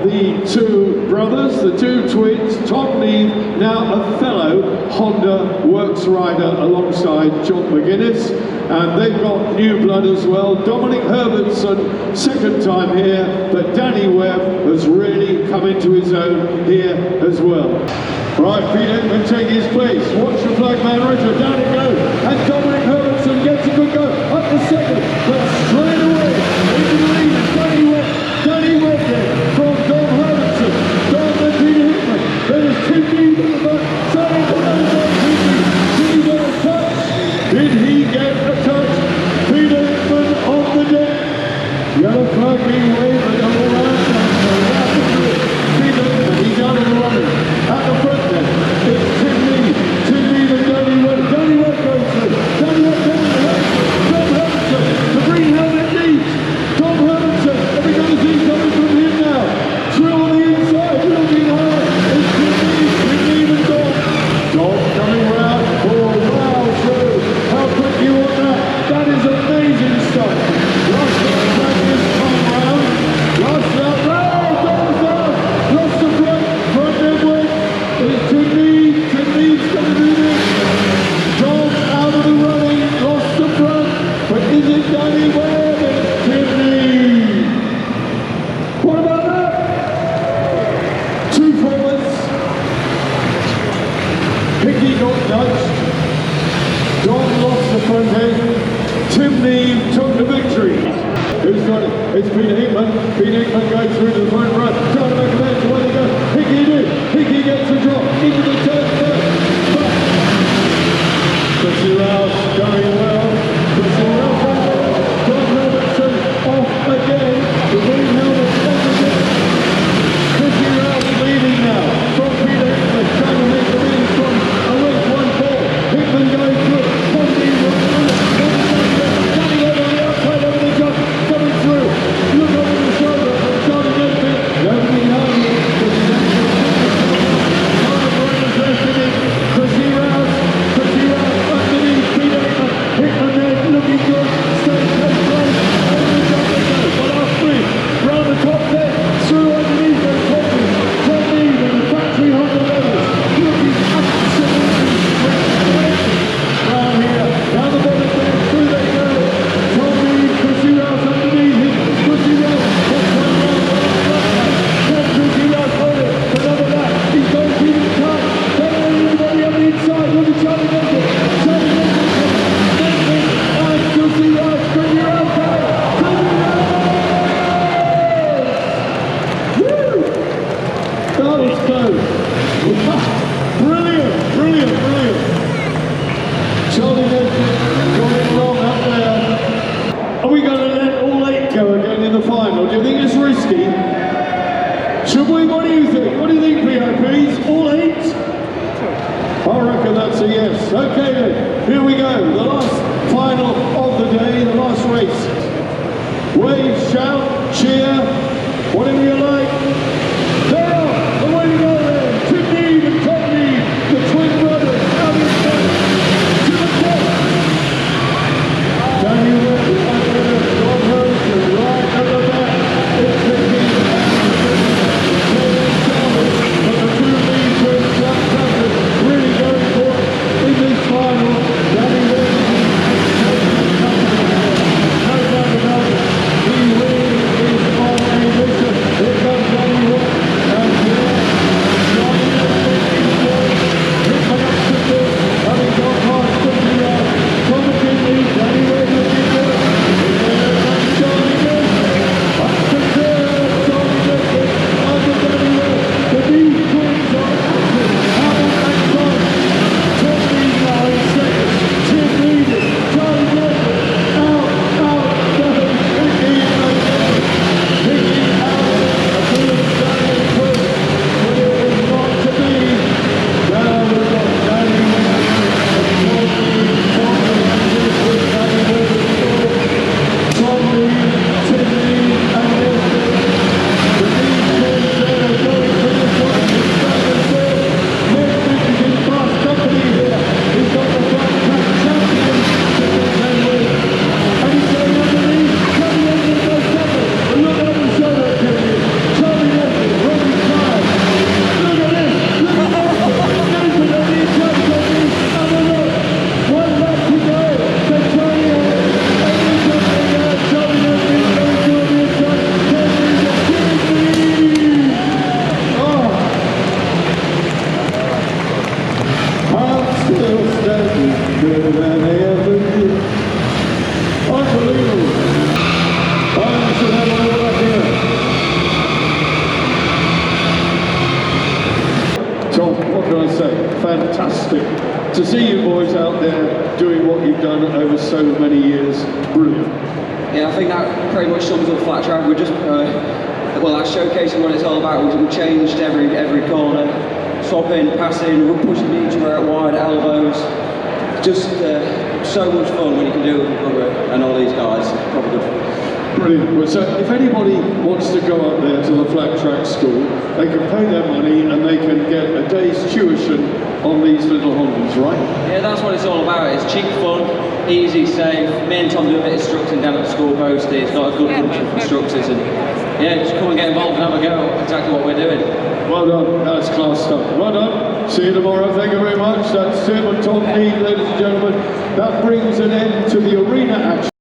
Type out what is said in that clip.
The two brothers, the two twins, Tom Neve, now a fellow Honda Works rider alongside John McGuinness, and they've got new blood as well. Dominic Herbertson, second time here, but Danny Webb has really come into his own here as well. Right, Peter Hickman take his place. Watch the flag man, Richard, down it goes, and Dominic Herbertson gets a good go, up to second, but straight away into the lead is Danny Webb there, from Dom Herbertson, Dom and Peter Hickman, then is Tim Neve at the back, Danny Webb, did he get a touch? Did he get a touch? Peter Hickman on the deck, yellow flag being waved, a double round, Peter Hickman, he's out of the running, at the front there, it's Tim Neve and Danny Webb goes through, Danny Webb goes through, Dom Herbertson, the green helmet leads, Dom Herbertson, everybody's coming from him now, through on the inside, looking high, it's Tim Neve and Dom coming round, wow, through, how quick you want that, that is amazing stuff, last lap this time round, last lap, Dom's down, lost the front end way, it's Tim Neve's going to do this, Dom out of the running, lost the front, but is it Danny Webb? It's Tim Neve. What about that? Two forwards. Hickey got touched. Dom lost the front end. Tim Neve took the victory. Who's got it? It's Peter Hickman. Peter Hickman goes through to the front run. Trying to make a match. Where they go? Hickey did. Hickey gets the drop into the turn first. But Chrissy Rouse going well. Chrissy Rouse on well. Dom Herbertson off again. The green helmet off again. Chrissy Rouse leading now from Peter Hickman. Trying to make the lead from a race 1-4. Hickman going through. One lead, one through. Danny Webb on the outside over the jump. Coming through. Look over the shoulder. Trying to get it. Nobody behind you. Chrissy Rouse underneath Peter Hickman. Hickman there looking good. Stay close. Over the jump they go. One off three. Round the top there. Through underneath and Tom Neve and the factory Honda levels. Looking absolutely great. Round here. Down the bottom there. Through they go. Tom Neve, Chrissy Rouse underneath him. Chrissy Rouse. That's one round. Can Chrissy Rouse hold it? Another lap. He's going to keep it tight. Then everybody on the inside. Look at Charlie Duncan. Charlie Duncan. And Chrissy Rouse. Chrissy Rouse. Chrissy Rouse. Woo! That was close. Brilliant. Charlie Duncan got it wrong up there. Are we going to let all 8 go again in the final? Do you think it's risky? Should we? What do you think? What do you think, POPs? All 8? I reckon that's a yes. Okay then, here we go. The last final of the day, the last race. Wave, shout, cheer, whatever you like. They're off. Away we go there. Tim Neve and Tom Neve, the twin brothers, out in front. To the top. Danny Webb, Dom Herbertson, right at the back. It's Hickey. But the two leads were flat trackers, really going for it in this final. Danny Webb no doubt about it. He really is on a mission. fantastic. To see you boys out there doing what you've done over so many years, brilliant. Yeah, I think that pretty much sums up flat track. We're just, well, that's showcasing what it's all about. We changed every corner, swapping, passing, pushing each other out wide, elbows. Just so much fun when you can do it with Bugger and all these guys. Probably good. Brilliant. Well, so if anybody wants to go up there to the flat track school, they can pay their money and they can get a day's tuition on these little Hondas, right? Yeah, that's what it's all about. It's cheap fun, easy, safe. Me and Tom do a bit of instructing down at the school post. It's got a good bunch of instructors, and yeah, just come and get involved and have a go at exactly what we're doing. Well done. That's class stuff. Well done. See you tomorrow. Thank you very much. That's Tim and Tom Need, ladies and gentlemen. That brings an end to the arena action.